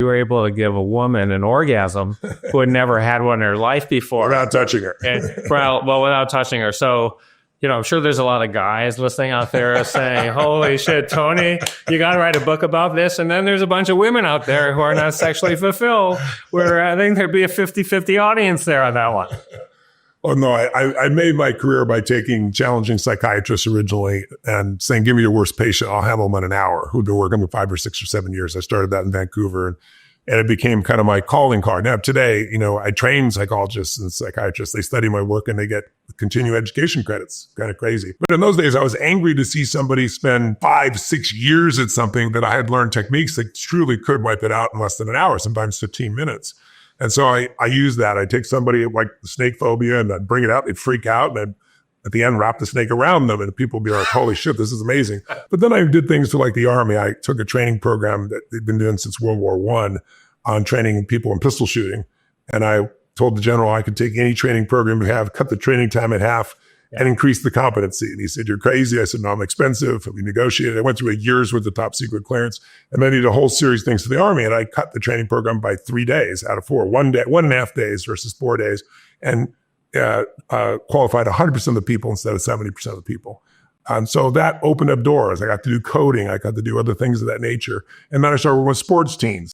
were able to give a woman an orgasm who had never had one in her life before. Without touching her. Well, without touching her. So, I'm sure there's a lot of guys listening out there saying, holy shit, Tony, you got to write a book about this. And then there's a bunch of women out there who are not sexually fulfilled, where I think there'd be a 50-50 audience there on that one. Oh, no, I made my career by taking challenging psychiatrists originally and saying, give me your worst patient, I'll handle them in an hour, who'd been working for 5 or 6 or 7 years. I started that in Vancouver, and it became kind of my calling card. Now, today, I train psychologists and psychiatrists. They study my work and they get continuing education credits. Kind of crazy. But in those days, I was angry to see somebody spend 5-6 years at something that I had learned techniques that truly could wipe it out in less than an hour, sometimes 15 minutes. And so I use that. I take somebody like the snake phobia and I'd bring it out, they'd freak out, and I'd, at the end, wrap the snake around them, and people would be like, holy shit, this is amazing. But then I did things to like the Army. I took a training program that they'd been doing since World War I on training people in pistol shooting. And I told the general I could take any training program we have, cut the training time in half, and increase the competency. And he said, you're crazy. I said, no, I'm expensive. We negotiated. I went through a year's worth of top secret clearance, and then I did a whole series of things to the Army. And I cut the training program by 3 days out of 4, 1.5 days versus 4 days, and qualified 100% of the people instead of 70% of the people. And so that opened up doors. I got to do coding. I got to do other things of that nature. And then I started working with sports teams.